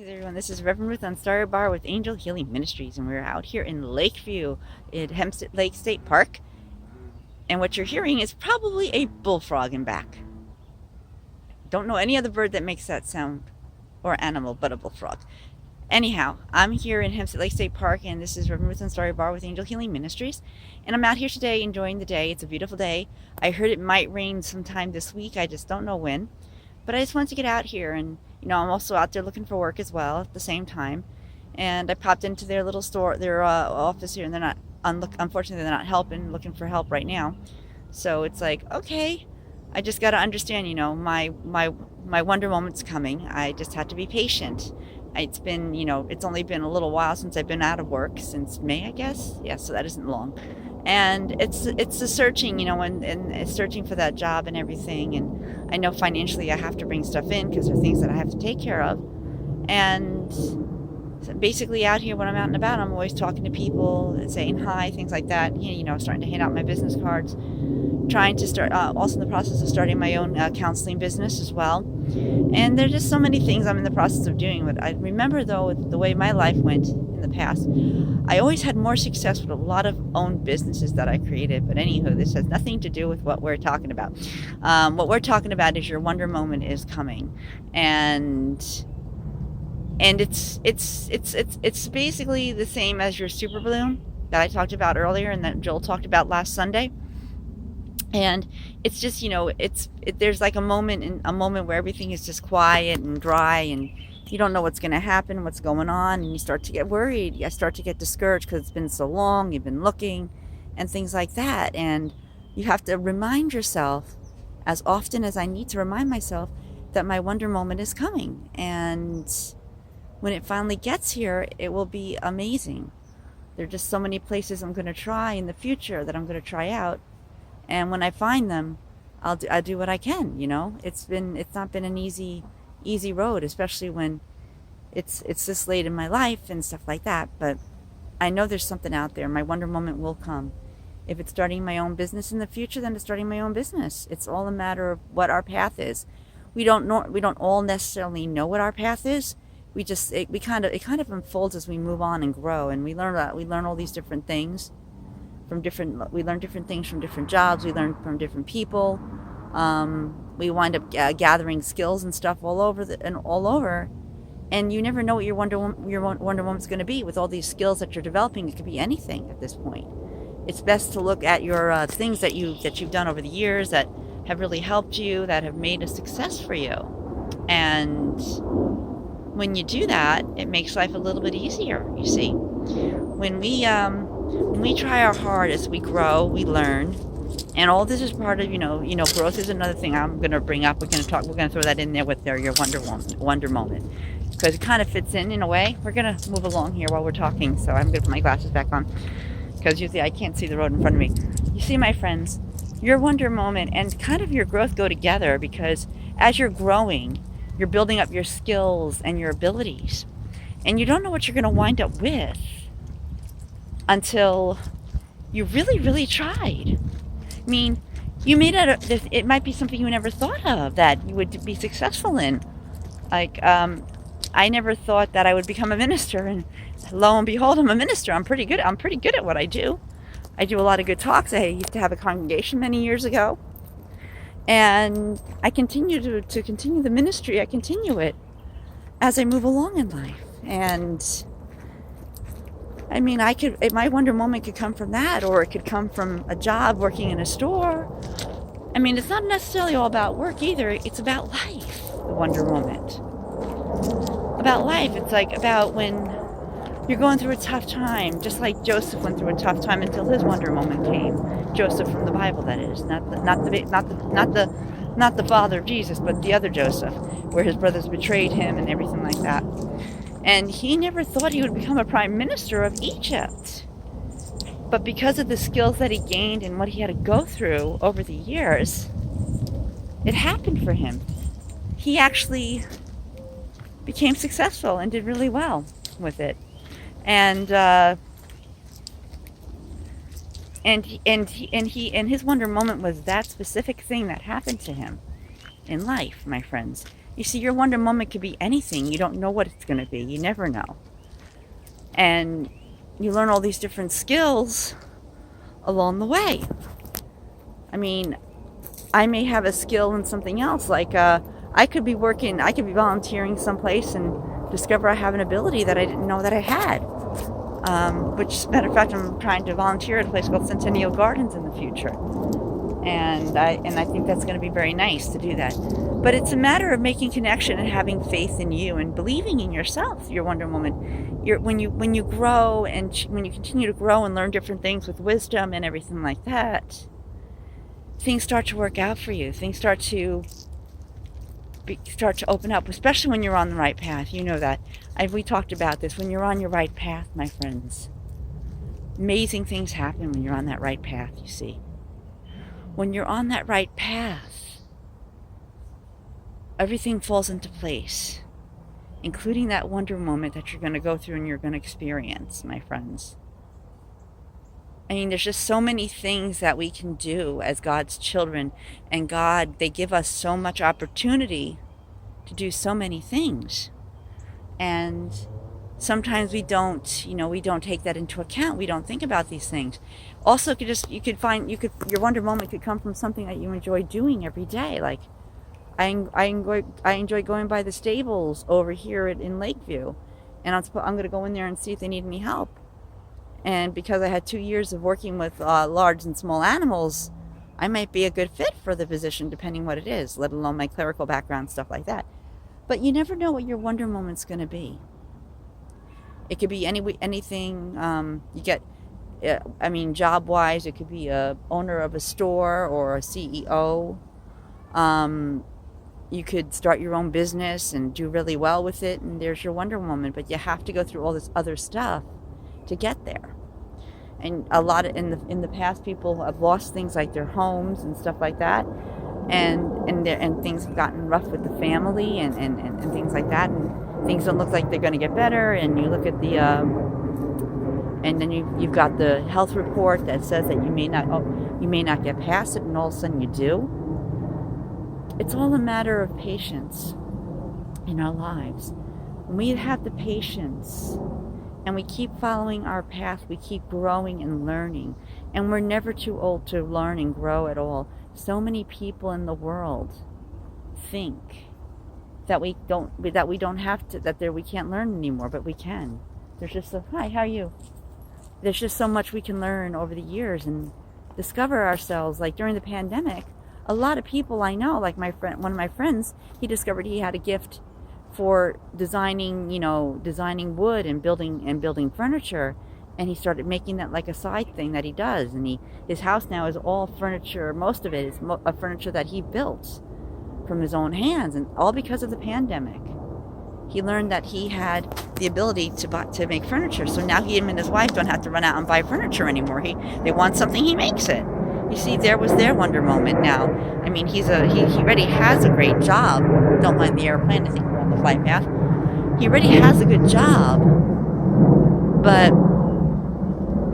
Greetings, everyone. This is Reverend Ruth on Star Bar with Angel Healing Ministries, and we're out here in Lakeview at Hempstead Lake State Park. And what you're hearing is probably a bullfrog in back. Don't know any other bird that makes that sound or animal but a bullfrog. Anyhow, I'm here in Hempstead Lake State Park, and this is Reverend Ruth on Star Bar with Angel Healing Ministries. And I'm out here today enjoying the day. It's a beautiful day. I heard it might rain sometime this week. I just don't know when. But I just wanted to get out here, and I'm also out there looking for work as well at the same time. And I popped into their little store, their office here, and they're not, unfortunately, they're not looking for help right now. So it's like, okay, I just got to understand, my wonder moment's coming. I just have to be patient. It's been, it's only been a little while since I've been out of work, since May, I guess. Yeah, so that isn't long. And it's the searching, and it's searching for that job and everything. And I know financially I have to bring stuff in because there are things that I have to take care of. And so basically out here when I'm out and about, I'm always talking to people, saying hi, things like that. Starting to hand out my business cards, trying to start, also in the process of starting my own counseling business as well. And there's just so many things I'm in the process of doing. But I remember, though, the way my life went in the past, I always had more success with a lot of own businesses that I created. But anywho, this has nothing to do with what we're talking about. What we're talking about is your wonder moment is coming, and it's basically the same as your super bloom that I talked about earlier and that Joel talked about last Sunday. And it's just, there's like a moment where everything is just quiet and dry, and you don't know what's going to happen, what's going on, and you start to get worried. You start to get discouraged because it's been so long, you've been looking, and things like that. And you have to remind yourself, as often as I need to remind myself, that my wonder moment is coming. And when it finally gets here, it will be amazing. There are just so many places I'm going to try in the future that I'm going to try out. And when I find them, I'll do what I can. It's not been an easy road, especially when it's this late in my life and stuff like that. But I know there's something out there. My wonder moment will come. If it's starting my own business in the future, then it's starting my own business. It's all a matter of what our path is. We don't all necessarily know what our path is. It kind of unfolds as we move on and grow, and we learn all these different things. We learn different things from different jobs. We learn from different people. We wind up gathering skills and stuff all over. And you never know what your wonder moment's going to be with all these skills that you're developing. It could be anything at this point. It's best to look at your things that you've done over the years that have really helped you, that have made a success for you. And when you do that, it makes life a little bit easier. You see, when we try our hardest, we grow, we learn, and all this is part of, growth is another thing I'm going to bring up. We're going to throw that in there with your wonder moment, because it kind of fits in a way. We're going to move along here while we're talking, so I'm going to put my glasses back on, because you see, I can't see the road in front of me. You see, my friends, your wonder moment and kind of your growth go together, because as you're growing, you're building up your skills and your abilities, and you don't know what you're going to wind up with until you really, really tried. I mean, it might be something you never thought of that you would be successful in. Like, I never thought that I would become a minister, and lo and behold, I'm a minister. I'm pretty good at what I do. I do a lot of good talks. I used to have a congregation many years ago, and I continue to continue the ministry. I continue it as I move along in life. And I mean, my wonder moment could come from that, or it could come from a job working in a store. I mean, it's not necessarily all about work either. It's about life, the wonder moment. About life. It's like about when you're going through a tough time, just like Joseph went through a tough time until his wonder moment came. Joseph from the Bible, that is, not the father of Jesus, but the other Joseph, where his brothers betrayed him and everything like that. And he never thought he would become a prime minister of Egypt. But because of the skills that he gained and what he had to go through over the years, it happened for him. He actually became successful and did really well with it. And his wonder moment was that specific thing that happened to him in life, my friends. You see, your wonder moment could be anything. You don't know what it's going to be. You never know. And you learn all these different skills along the way. I mean, I may have a skill in something else. Like I could be volunteering someplace and discover I have an ability that I didn't know that I had. Which, matter of fact, I'm trying to volunteer at a place called Centennial Gardens in the future. And I think that's going to be very nice to do that. But it's a matter of making connection and having faith in you and believing in yourself, your wonder woman. When you grow and when you continue to grow and learn different things with wisdom and everything like that, things start to work out for you. Things start to open up, especially when you're on the right path. You know that. We talked about this. When you're on your right path, my friends, amazing things happen when you're on that right path, you see. When you're on that right path, everything falls into place, including that wonder moment that you're going to go through and you're going to experience, my friends. I mean, there's just so many things that we can do as God's children, and they give us so much opportunity to do so many things. And sometimes we don't take that into account. We don't think about these things. Also, your wonder moment could come from something that you enjoy doing every day. Like I enjoy going by the stables over here in Lakeview, and I'm going to go in there and see if they need any help. And because I had 2 years of working with large and small animals, I might be a good fit for the position, depending what it is, let alone my clerical background, stuff like that. But you never know what your wonder moment's going to be. It could be anything you get. Job-wise, it could be a owner of a store or a CEO. You could start your own business and do really well with it, and there's your wonder moment. But you have to go through all this other stuff to get there. And a lot of in the past, people have lost things like their homes and stuff like that, and things have gotten rough with the family and things like that, and things don't look like they're going to get better. And you look at the and then you've got the health report that says that you may not get past it, and all of a sudden you do. It's all a matter of patience in our lives. When we have the patience and we keep following our path, we keep growing and learning. And we're never too old to learn and grow at all. So many people in the world think that we can't learn anymore, but we can. There's just hi, how are you? There's just so much we can learn over the years and discover ourselves. Like during the pandemic, a lot of people I know, like one of my friends, he discovered he had a gift for designing wood and building furniture, and he started making that like a side thing that he does. And his house now is all furniture. Most of it is furniture that he built from his own hands, and all because of the pandemic. He learned that he had the ability to make furniture. So now him and his wife don't have to run out and buy furniture anymore. They want something, he makes it. You see, there was their wonder moment. Now, I mean, he already has a great job. Don't mind the airplane. I think we're on the flight path. He already has a good job, but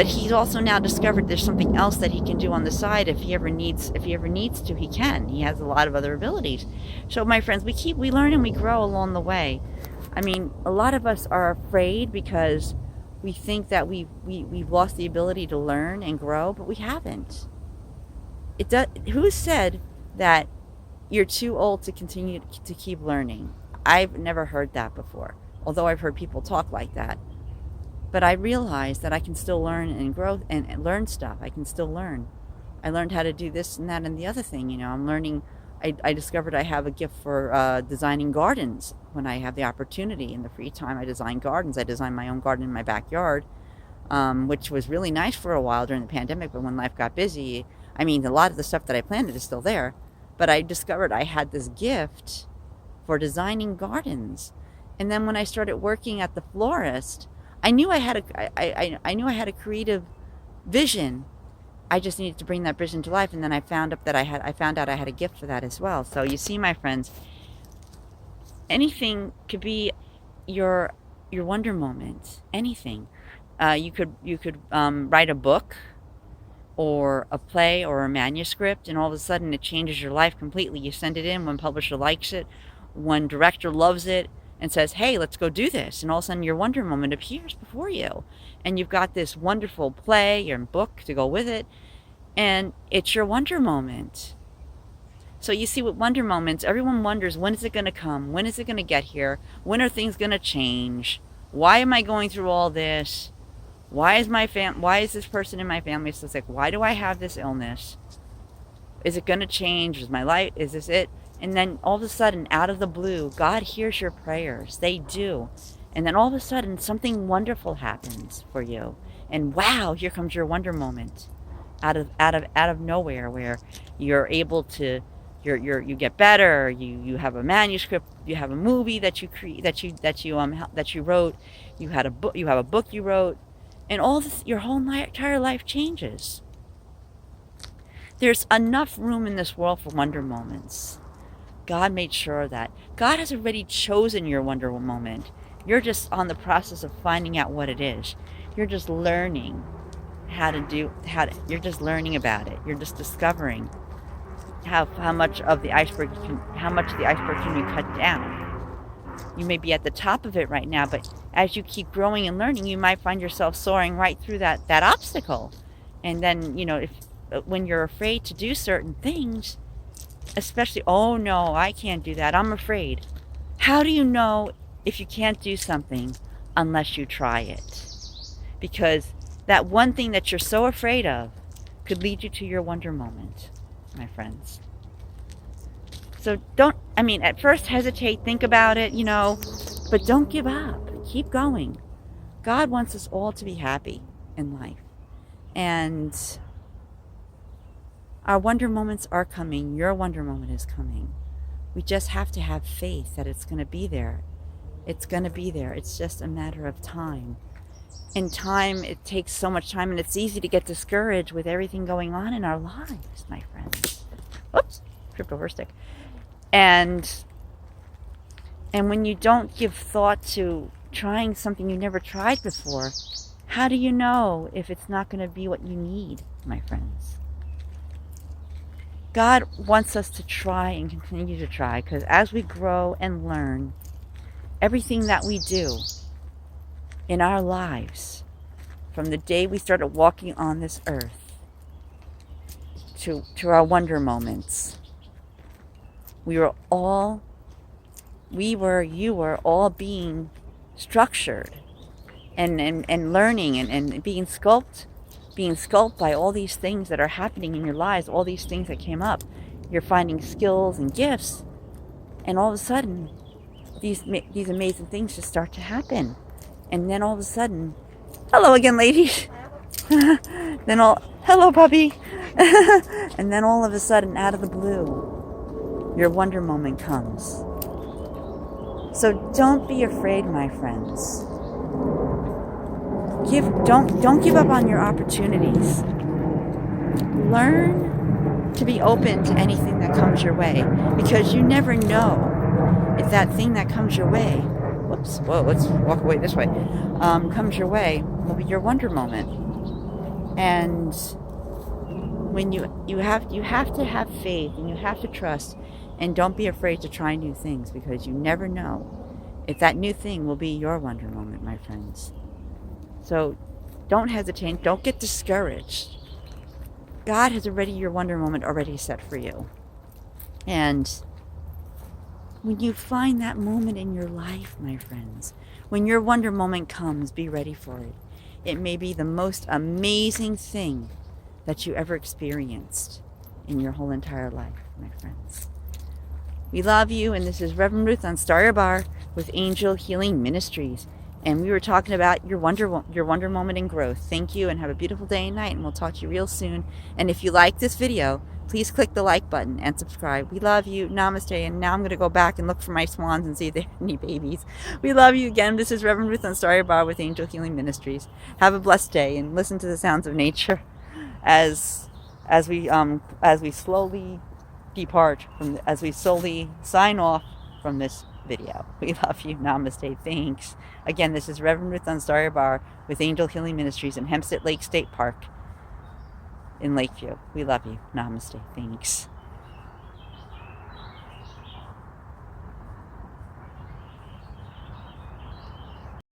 he's also now discovered there's something else that he can do on the side if he ever needs to. He can. He has a lot of other abilities. So, my friends, we learn and we grow along the way. I mean, a lot of us are afraid because we think that we've lost the ability to learn and grow, but we haven't. Who said that you're too old to continue to keep learning? I've never heard that before, although I've heard people talk like that. But I realized that I can still learn and grow and learn stuff. I can still learn. I learned how to do this and that and the other thing. I'm learning. I discovered I have a gift for designing gardens. When I have the opportunity in the free time, I design gardens. I designed my own garden in my backyard, which was really nice for a while during the pandemic. But when life got busy, I mean, a lot of the stuff that I planted is still there. But I discovered I had this gift for designing gardens. And then when I started working at the florist, I knew I had a creative vision. I just needed to bring that vision to life, and then I found out I had a gift for that as well. So you see, my friends, anything could be your wonder moment. Anything. You could write a book, or a play, or a manuscript, and all of a sudden it changes your life completely. You send it in, one publisher likes it, one director loves it and says, hey, let's go do this. And all of a sudden your wonder moment appears before you. And you've got this wonderful play or book to go with it. And it's your wonder moment. So you see, with wonder moments, everyone wonders, when is it going to come? When is it going to get here? When are things going to change? Why am I going through all this? Why is this person in my family so sick? Why do I have this illness? Is it going to change? Is my life, is this it? And then all of a sudden, out of the blue, God hears your prayers. They do. And then all of a sudden, something wonderful happens for you. And wow, here comes your wonder moment. Out of nowhere, where you're able to, you get better. You have a manuscript. You have a movie that you wrote. You have a book you wrote, and all this, your whole entire life changes. There's enough room in this world for wonder moments. God made sure that God has already chosen your wonder moment. You're just on the process of finding out what it is. You're just learning you're just learning about it. You're just discovering how much of the iceberg can be cut down. You may be at the top of it right now, but as you keep growing and learning, you might find yourself soaring right through that obstacle. And then, when you're afraid to do certain things, especially, oh no, I can't do that, I'm afraid. How do you know if you can't do something unless you try it? Because that one thing that you're so afraid of could lead you to your wonder moment, my friends. So at first hesitate, think about it, but don't give up. Keep going. God wants us all to be happy in life. And our wonder moments are coming. Your wonder moment is coming. We just have to have faith that it's going to be there. It's going to be there. It's just a matter of time. In time, it takes so much time, and it's easy to get discouraged with everything going on in our lives, my friends. Oops, tripped over a stick. And when you don't give thought to trying something you never tried before, how do you know if it's not going to be what you need, my friends? God wants us to try and continue to try, because as we grow and learn, everything that we do in our lives, from the day we started walking on this earth to our wonder moments, you were all being structured and learning and being sculpted by all these things that are happening in your lives, all these things that came up. You're finding skills and gifts, and all of a sudden, these amazing things just start to happen. And then all of a sudden, hello again, ladies. Hello, puppy. And then all of a sudden, out of the blue, your wonder moment comes. So don't be afraid, my friends. Don't give up on your opportunities. Learn to be open to anything that comes your way, because you never know if that thing that comes your way, let's walk away this way, comes your way, will be your wonder moment. And when you have to have faith, and you have to trust, and don't be afraid to try new things, because you never know if that new thing will be your wonder moment, my friends. So don't hesitate, don't get discouraged. God has your wonder moment already set for you. And when you find that moment in your life, my friends, when your wonder moment comes, be ready for it. It may be the most amazing thing that you ever experienced in your whole entire life, my friends. We love you, and this is Reverend Ruth on Star Your Bar with Angel Healing Ministries. And we were talking about your wonder moment and growth. Thank you, and have a beautiful day and night, and we'll talk to you real soon. And if you like this video, please click the like button and subscribe. We love you. Namaste. And now I'm going to go back and look for my swans and see if they have any babies. We love you again. This is Reverend Ruth on Star Your Bar with Angel Healing Ministries. Have a blessed day, and listen to the sounds of nature as we slowly depart as we slowly sign off from this video. We love you. Namaste. Thanks. Again, this is Reverend Ruth on Star Your Bar with Angel Healing Ministries in Hempstead Lake State Park in Lakeview. We love you. Namaste. Thanks.